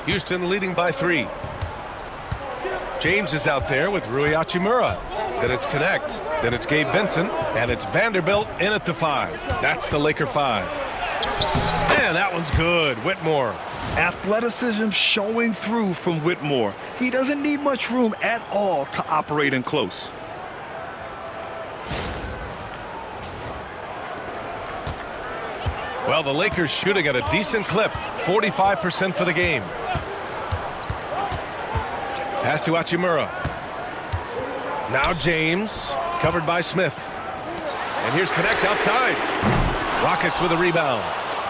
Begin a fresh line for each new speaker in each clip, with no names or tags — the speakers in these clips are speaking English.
Houston leading by 3. James is out there with Rui Hachimura. Then it's Connect. Then it's Gabe Vincent. And it's Vanderbilt in at the 5. That's the Laker 5. And that one's good. Whitmore.
Athleticism showing through from Whitmore. He doesn't need much room at all to operate in close.
Well, the Lakers shooting at a decent clip. 45% for the game. Pass to Hachimura. Now James, covered by Smith. And here's Connect outside. Rockets with a rebound.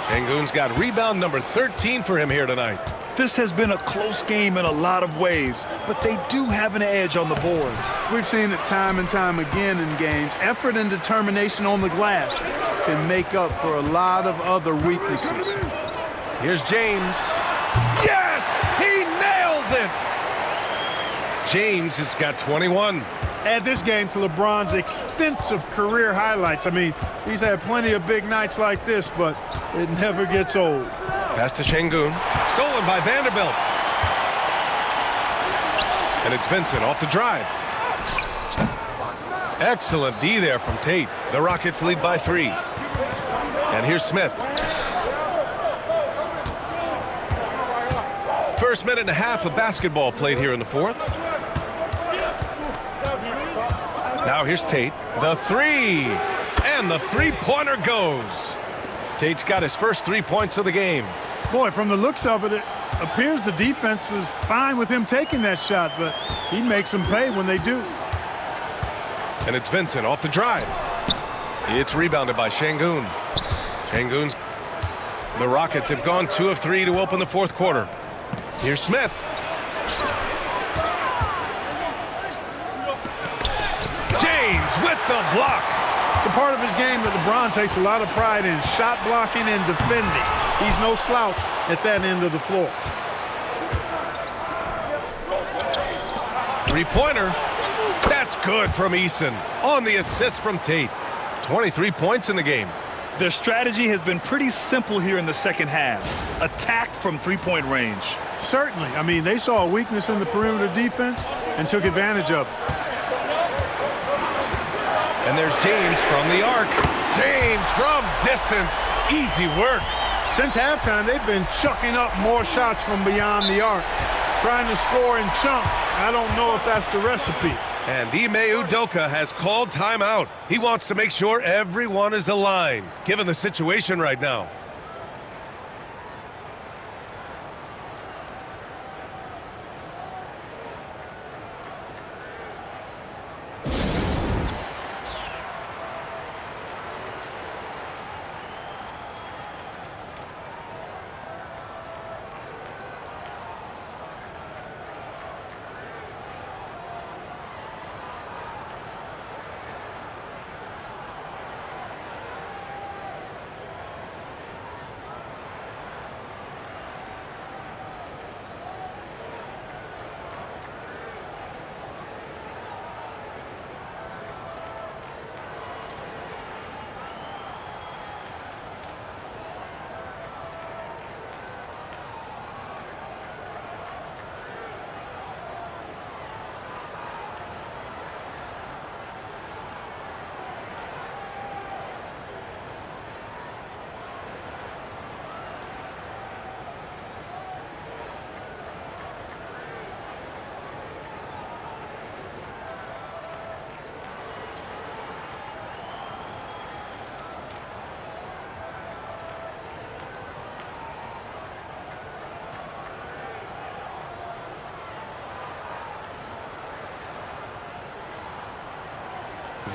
Şengün's got rebound number 13 for him here tonight.
This has been a close game in a lot of ways, but they do have an edge on the boards.
We've seen it time and time again in games. Effort and determination on the glass can make up for a lot of other weaknesses.
Here's James. Yes! He nails it! James has got 21.
Add this game to LeBron's extensive career highlights. I mean, he's had plenty of big nights like this, but it never gets old.
Pass to Şengün. Stolen by Vanderbilt. And it's Vincent off the drive. Excellent D there from Tate. The Rockets lead by 3. And here's Smith. First minute and a half of basketball played here in the 4th. Now here's Tate. The 3. And the three-pointer goes. Tate's got his first 3 points of the game.
Boy, from the looks of it, it appears the defense is fine with him taking that shot, but he makes them pay when they do.
And it's Vincent off the drive. It's rebounded by Şengün. Şengün's. The Rockets have gone 2 of 3 to open the 4th quarter. Here's Smith. James with the block.
It's a part of his game that LeBron takes a lot of pride in, shot blocking and defending. He's no slouch at that end of the floor.
Three-pointer. That's good from Eason. On the assist from Tate. 23 points in the game.
Their strategy has been pretty simple here in the second half. Attack from three-point range.
Certainly. I mean, they saw a weakness in the perimeter defense and took advantage of it.
And there's James from the arc. James from distance. Easy work.
Since halftime, they've been chucking up more shots from beyond the arc, trying to score in chunks. I don't know if that's the recipe.
And Ime Udoka has called timeout. He wants to make sure everyone is aligned, given the situation right now.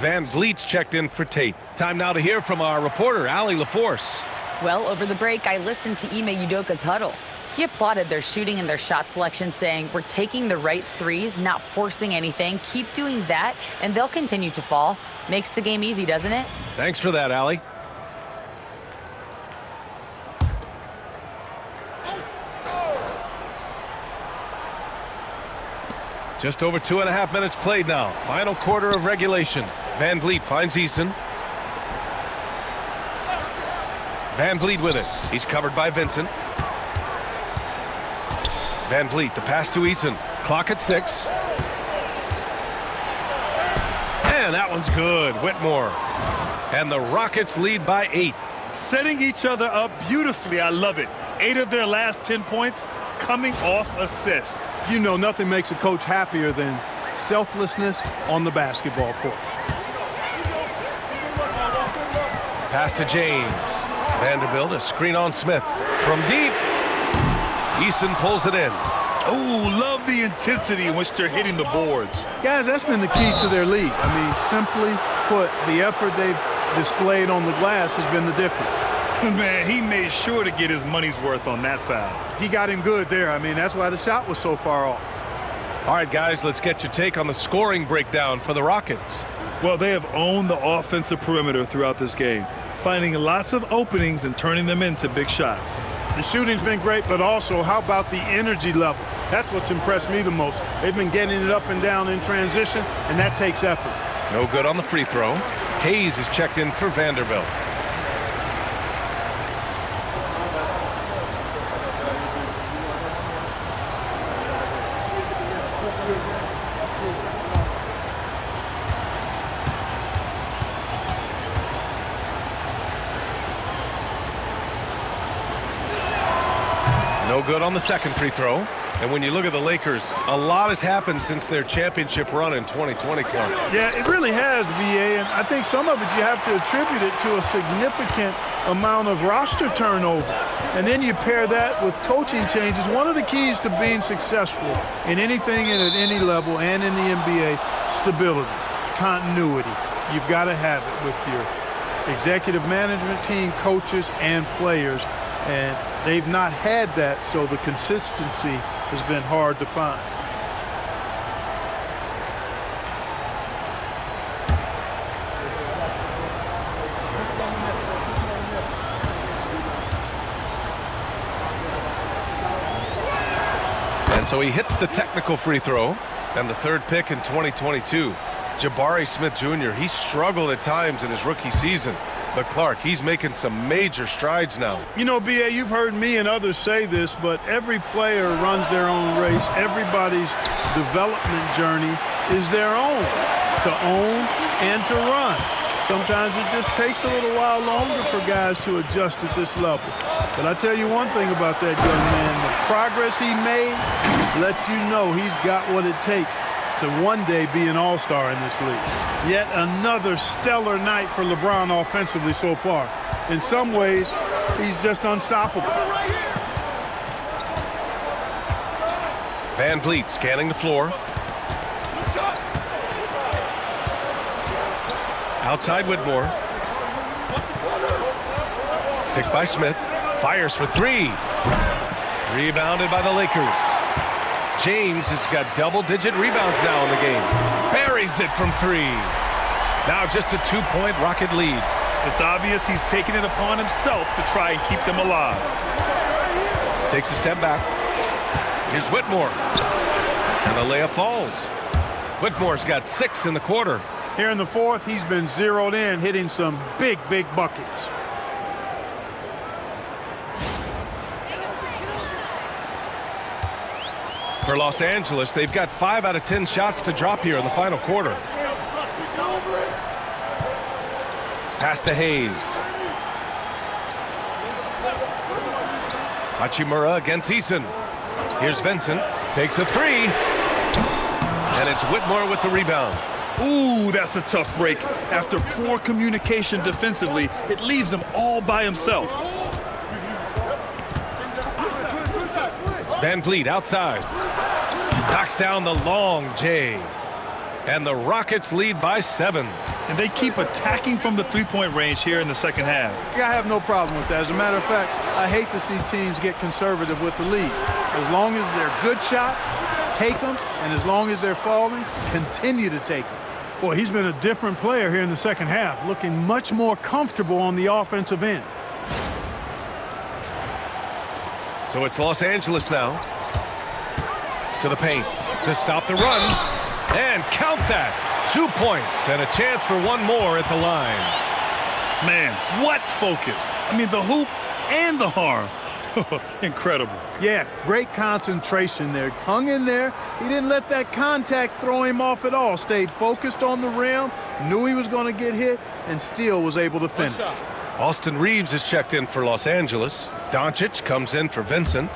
Van Vliet's checked in for Tate. Time now to hear from our reporter, Allie LaForce.
Well, over the break, I listened to Ime Udoka's huddle. He applauded their shooting and their shot selection, saying, we're taking the right threes, not forcing anything. Keep doing that, and they'll continue to fall. Makes the game easy, doesn't it?
Thanks for that, Allie. Just over 2.5 minutes played now. Final quarter of regulation. Van Vliet finds Eason. Van Vliet with it. He's covered by Vincent. Van Vliet, the pass to Eason. Clock at 6. And that one's good. Whitmore. And the Rockets lead by 8.
Setting each other up beautifully. I love it. 8 of their last 10 points coming off assists.
You know, nothing makes a coach happier than selflessness on the basketball court.
Pass to James. Vanderbilt, a screen on Smith. From deep. Eason pulls it in.
Oh, love the intensity in which they're hitting the boards.
Guys, that's been the key to their lead. I mean, simply put, the effort they've displayed on the glass has been the difference.
Man, he made sure to get his money's worth on that foul.
He got him good there. I mean, that's why the shot was so far off.
All right, guys, let's get your take on the scoring breakdown for the Rockets.
Well, they have owned the offensive perimeter throughout this game, finding lots of openings and turning them into big shots.
The shooting's been great, but also how about the energy level? That's what's impressed me the most. They've been getting it up and down in transition, and that takes effort.
No good on the free throw. Hayes is checked in for Vanderbilt. No good on the second free throw. And when you look at the Lakers, a lot has happened since their championship run in 2020, Clark.
Yeah, it really has, BA, and I think some of it you have to attribute it to a significant amount of roster turnover. And then you pair that with coaching changes. One of the keys to being successful in anything and at any level and in the NBA, stability, continuity. You've got to have it with your executive management team, coaches, and players. And they've not had that, so the consistency has been hard to find.
And so he hits the technical free throw, and the third pick in 2022. Jabari Smith Jr., he struggled at times in his rookie season. But Clark, he's making some major strides now.
You know, B.A., you've heard me and others say this, but every player runs their own race. Everybody's development journey is their own, to own and to run. Sometimes it just takes a little while longer for guys to adjust at this level. But I tell you one thing about that young man, the progress he made lets you know he's got what it takes to one day be an all-star in this league. Yet another stellar night for LeBron offensively so far. In some ways, he's just unstoppable.
Van Vliet scanning the floor. Outside Whitmore. Picked by Smith. Fires for three. Rebounded by the Lakers. James has got double-digit rebounds now in the game. Buries it from three. Now just a 2-point Rocket lead.
It's obvious he's taking it upon himself to try and keep them alive.
Takes a step back. Here's Whitmore. And the layup falls. Whitmore's got 6 in the quarter.
Here in the fourth, he's been zeroed in, hitting some big, big buckets.
For Los Angeles, they've got 5 out of 10 shots to drop here in the final quarter. Pass to Hayes. Hachimura against Eason. Here's Vincent. Takes a three. And it's Whitmore with the rebound.
Ooh, that's a tough break. After poor communication defensively, it leaves him all by himself.
Van Vliet outside. Knocks down the long J. And the Rockets lead by 7.
And they keep attacking from the three-point range here in the second half.
Yeah, I have no problem with that. As a matter of fact, I hate to see teams get conservative with the lead. As long as they're good shots, take them. And as long as they're falling, continue to take them. Boy, he's been a different player here in the second half, looking much more comfortable on the offensive end.
So it's Los Angeles now. To the paint to stop the run. And count that. 2 points and a chance for one more at the line.
Man, what focus. I mean, the hoop and the harm. Incredible.
Yeah, great concentration there. Hung in there. He didn't let that contact throw him off at all. Stayed focused on the rim, knew he was going to get hit, and still was able to finish.
Austin Reeves is checked in for Los Angeles. Doncic comes in for Vincent.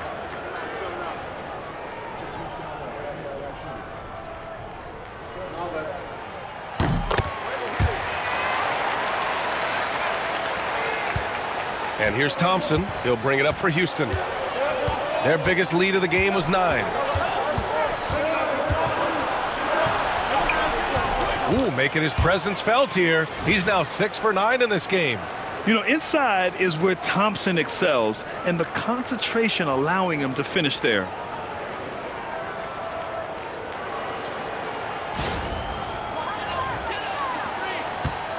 And here's Thompson. He'll bring it up for Houston. Their biggest lead of the game was 9. Ooh, making his presence felt here. He's now 6 for 9 in this game.
You know, inside is where Thompson excels, and the concentration allowing him to finish there.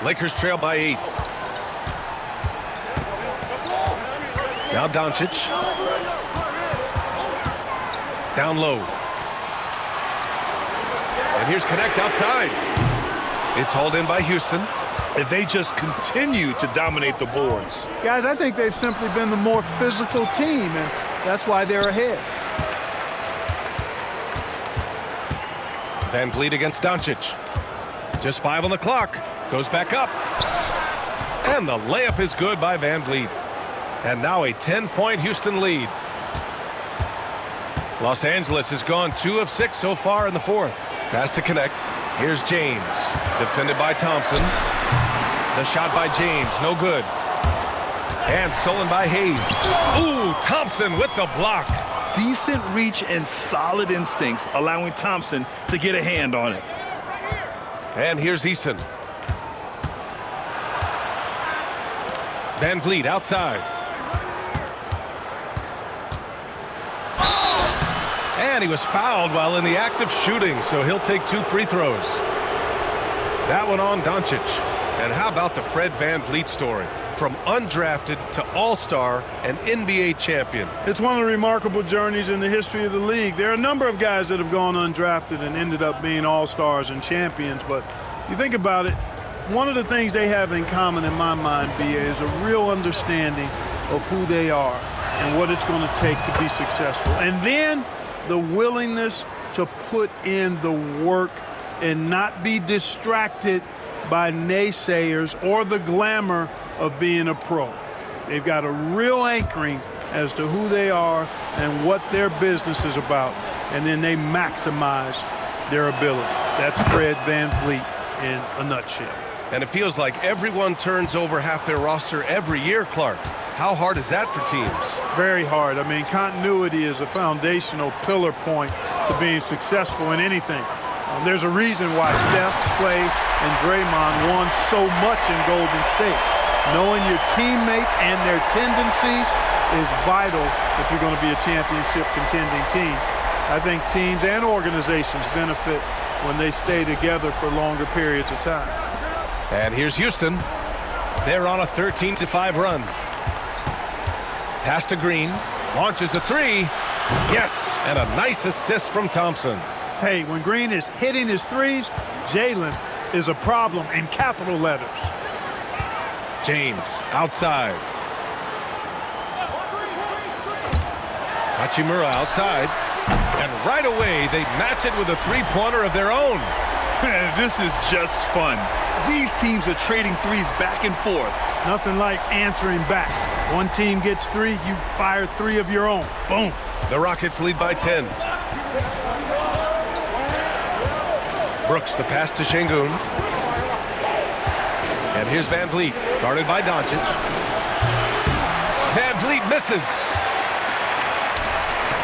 Lakers trail by 8. Now Doncic. Down low. And here's Connect outside. It's hauled in by Houston.
If they just continue to dominate the boards.
Guys, I think they've simply been the more physical team, and that's why they're ahead.
Van Vliet against Doncic. Just 5 on the clock. Goes back up. And the layup is good by Van Vliet. And now a 10-point Houston lead. Los Angeles has gone 2 of 6 so far in the fourth. Pass to Connect. Here's James. Defended by Thompson. The shot by James. No good. And stolen by Hayes. Ooh, Thompson with the block.
Decent reach and solid instincts, allowing Thompson to get a hand on it.
And here's Eason. Van Vliet outside. And he was fouled while in the act of shooting, so he'll take 2 free throws. That one on Doncic. And how about the Fred Van Vliet story? From undrafted to all-star and NBA champion.
It's one of the remarkable journeys in the history of the league. There are a number of guys that have gone undrafted and ended up being all-stars and champions, but you think about it, one of the things they have in common in my mind, B.A., is a real understanding of who they are and what it's going to take to be successful. And then the willingness to put in the work and not be distracted by naysayers or the glamour of being a pro. They've got a real anchoring as to who they are and what their business is about, and then they maximize their ability. That's Fred Van Vliet in a nutshell.
And it feels like everyone turns over half their roster every year, Clark. How hard is that for teams?
Very hard. I mean, continuity is a foundational pillar point to being successful in anything. There's a reason why Steph, Clay, and Draymond won so much in Golden State. Knowing your teammates and their tendencies is vital if you're going to be a championship contending team. I think teams and organizations benefit when they stay together for longer periods of time.
And here's Houston. They're on a 13-5 run. Pass to Green. Launches a 3. Yes, and a nice assist from Thompson.
Hey, when Green is hitting his threes, Jalen is a problem in capital letters.
James outside. Hachimura outside. And right away, they match it with a three-pointer of their own.
This is just fun. These teams are trading threes back and forth.
Nothing like answering back. One team gets 3, you fire 3 of your own. Boom.
The Rockets lead by 10. Brooks, the pass to Şengün. And here's Van Vliet, guarded by Doncic. Van Vliet misses.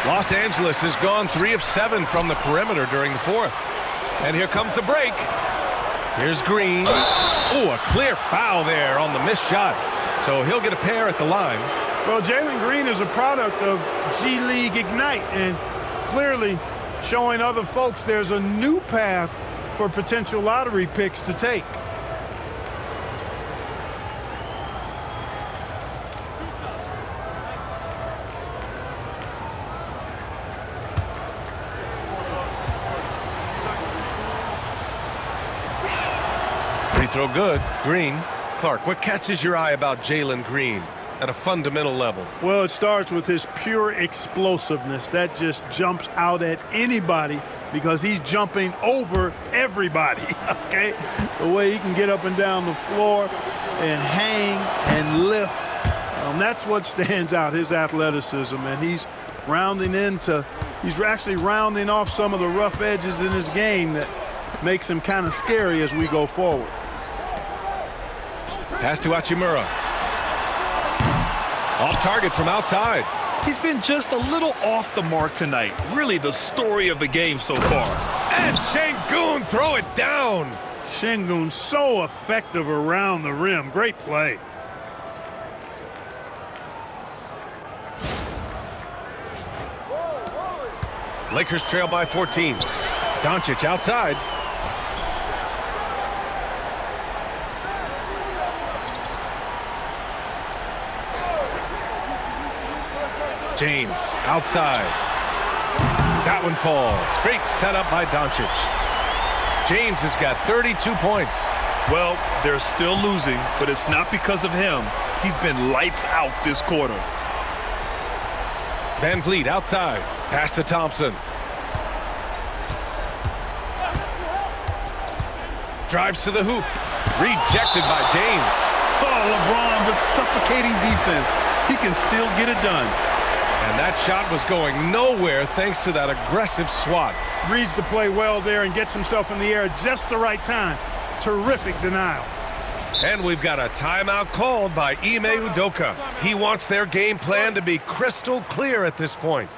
Los Angeles has gone 3 of 7 from the perimeter during the fourth. And here comes the break. Here's Green. Oh, a clear foul there on the missed shot. So he'll get a pair at the line.
Well, Jalen Green is a product of G League Ignite and clearly showing other folks there's a new path for potential lottery picks to take.
Free throw good. Green. Clark, what catches your eye about Jalen Green? at a fundamental level?
Well, it starts with his pure explosiveness. That just jumps out at anybody because he's jumping over everybody, okay? The way he can get up and down the floor and hang and lift, that's what stands out, his athleticism. And he's actually rounding off some of the rough edges in his game that makes him kind of scary as we go forward.
Pass to Hachimura. Off target from outside.
He's been just a little off the mark tonight. Really the story of the game so far.
And Sengun throw it down.
Sengun so effective around the rim. Great play.
Lakers trail by 14. Doncic outside. James outside. That one falls. Great setup by Doncic. James has got 32 points.
Well, they're still losing, but it's not because of him. He's been lights out this quarter.
Van Vliet outside. Pass to Thompson. Drives to the hoop. Rejected by James.
Oh, LeBron with suffocating defense. He can still get it done.
And that shot was going nowhere thanks to that aggressive swat.
Reads the play well there and gets himself in the air at just the right time. Terrific denial.
And we've got a timeout called by Ime Udoka. He wants their game plan to be crystal clear at this point.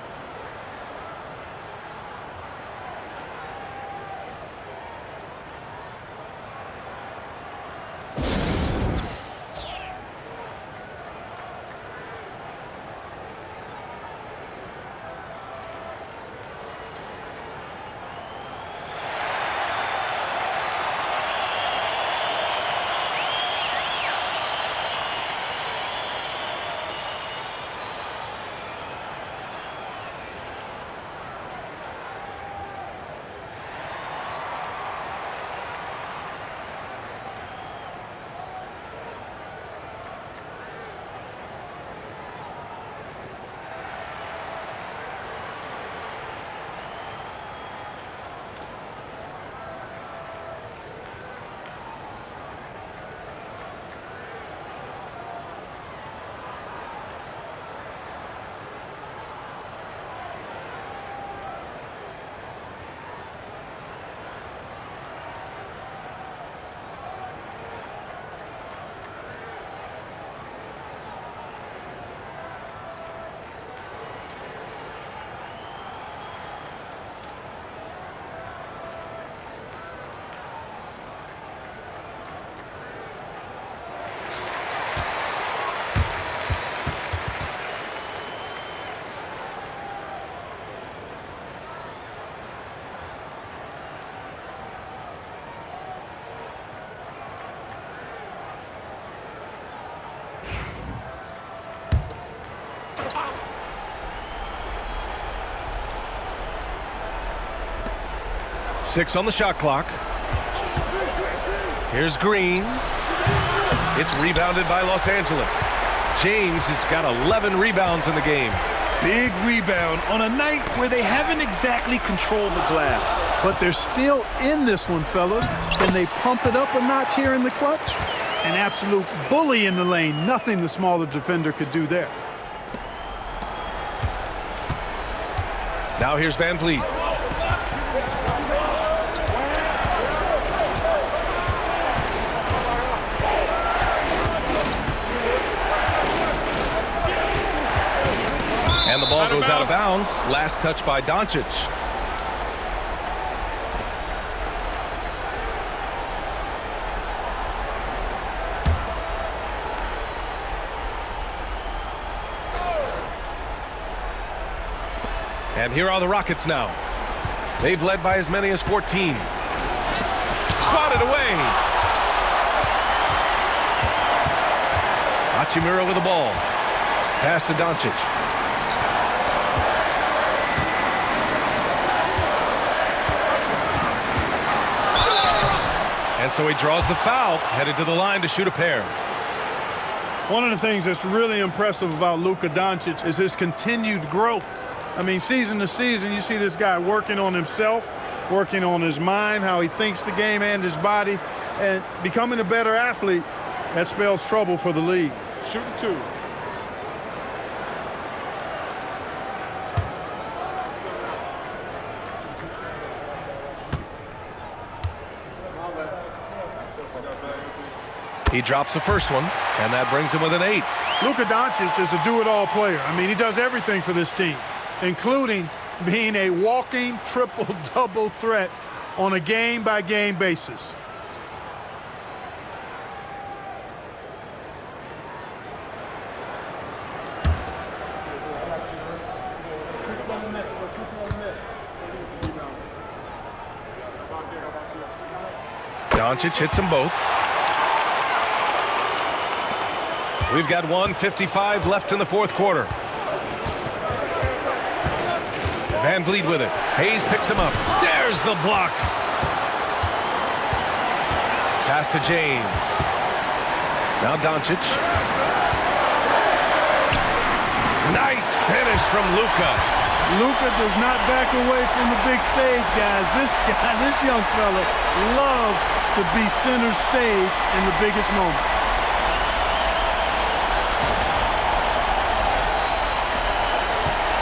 Six on the shot clock. Here's Green. It's rebounded by Los Angeles. James has got 11 rebounds in the game.
Big rebound on a night where they haven't exactly controlled the glass.
But they're still in this one, fellas. Can they pump it up a notch here in the clutch? An absolute bully in the lane. Nothing the smaller defender could do there.
Now here's Van Vliet. And the ball goes out of bounds. Last touch by Doncic. And here are the Rockets now. They've led by as many as 14. Swatted away. Hachimura with the ball. Pass to Doncic. And so he draws the foul, headed to the line to shoot a pair.
One of the things that's really impressive about Luka Doncic is his continued growth. I mean, season to season, you see this guy working on himself, working on his mind, how he thinks the game and his body, and becoming a better athlete. That spells trouble for the league.
Shooting 2.
He drops the first one, and that brings him with an 8.
Luka Doncic is a do-it-all player. I mean, he does everything for this team, including being a walking triple-double threat on a game-by-game basis.
Doncic hits them both. We've got 1:55 left in the fourth quarter. Van Vliet with it. Hayes picks him up. There's the block. Pass to James. Now Doncic. Nice finish from Luka.
Luka does not back away from the big stage, guys. This young fella loves to be center stage in the biggest moments.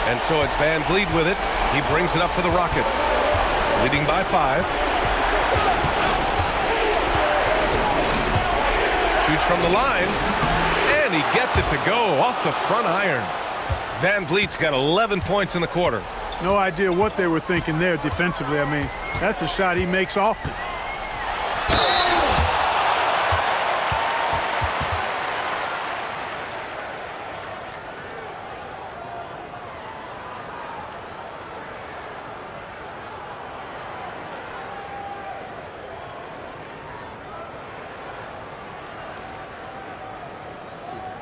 And so it's Van Vliet with it. He brings it up for the Rockets. Leading by 5. Shoots from the line. And he gets it to go off the front iron. Van Vliet's got 11 points in the quarter.
No idea what they were thinking there defensively. I mean, that's a shot he makes often.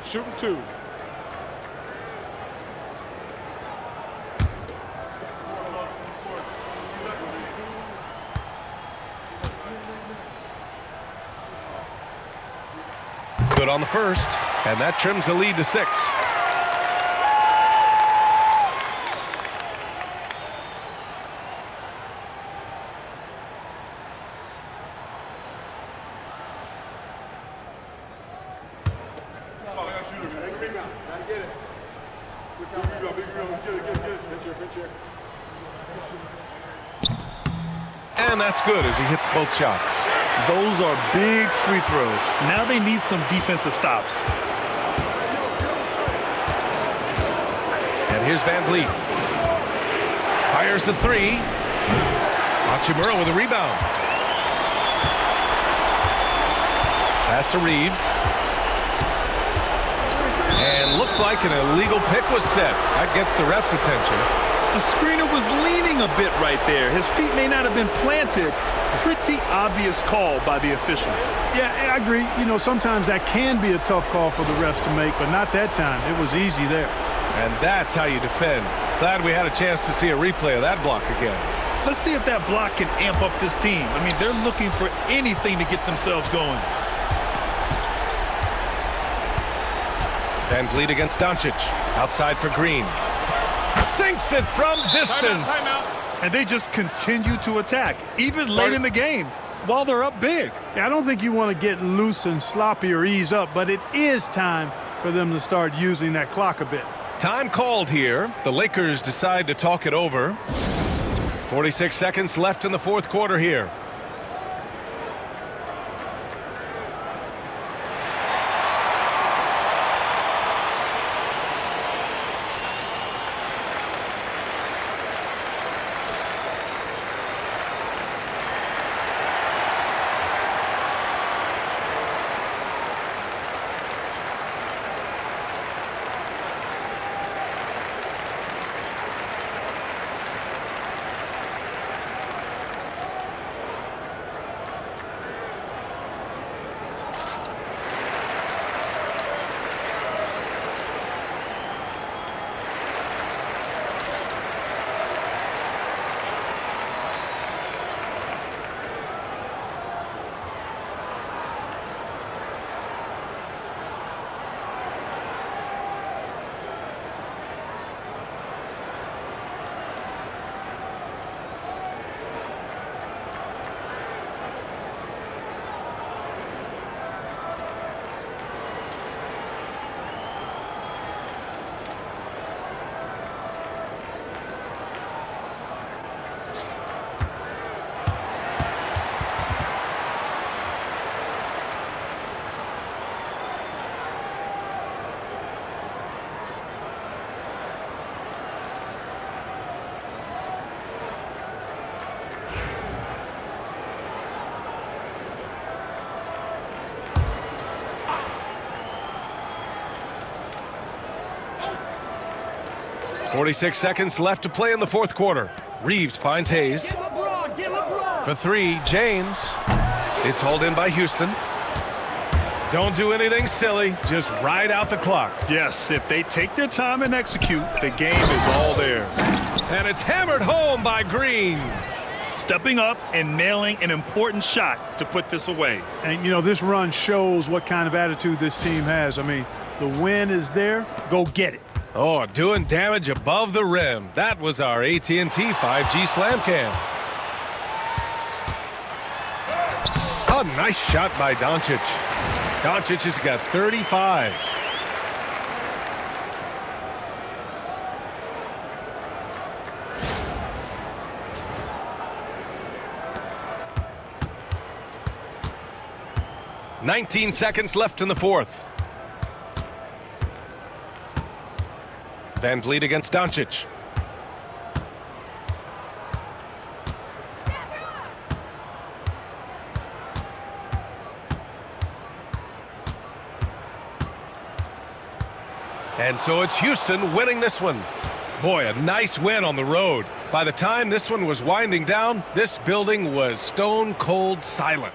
Shooting 2.
Good on the first, and that trims the lead to 6. And that's good as he hits both shots.
Those are big free throws. Now they need some defensive stops.
And here's Van Vliet. Fires the 3. Hachimura with a rebound. Pass to Reeves. And looks like an illegal pick was set. That gets the ref's attention.
The screener was leaning a bit right there. His feet may not have been planted. Pretty obvious call by the officials.
Yeah, I agree. You know, sometimes that can be a tough call for the refs to make, but not that time. It was easy there.
And that's how you defend. Glad we had a chance to see a replay of that block again.
Let's see if that block can amp up this team. I mean, they're looking for anything to get themselves going.
Van Vliet against Doncic. Outside for Green. Sinks it from distance.
Timeout.
And they just continue to attack, even late in the game, while they're up big.
Yeah, I don't think you want to get loose and sloppy or ease up, but it is time for them to start using that clock a bit.
Time called here. The Lakers decide to talk it over. 46 seconds left in the fourth quarter here. 46 seconds left to play in the fourth quarter. Reeves finds Hayes. For three, James. It's hauled in by Houston. Don't do anything silly. Just ride out the clock.
Yes, if they take their time and execute, the game is all theirs.
And it's hammered home by Green.
Stepping up and nailing an important shot to put this away.
And, you know, this run shows what kind of attitude this team has. I mean, the win is there. Go get it.
Oh, doing damage above the rim. That was our AT&T 5G Slam Cam. A nice shot by Doncic. Doncic has got 35. "19 seconds left in the fourth. Van Vliet against Doncic. And so it's Houston winning this one. Boy, a nice win on the road. By the time this one was winding down, this building was stone cold silent.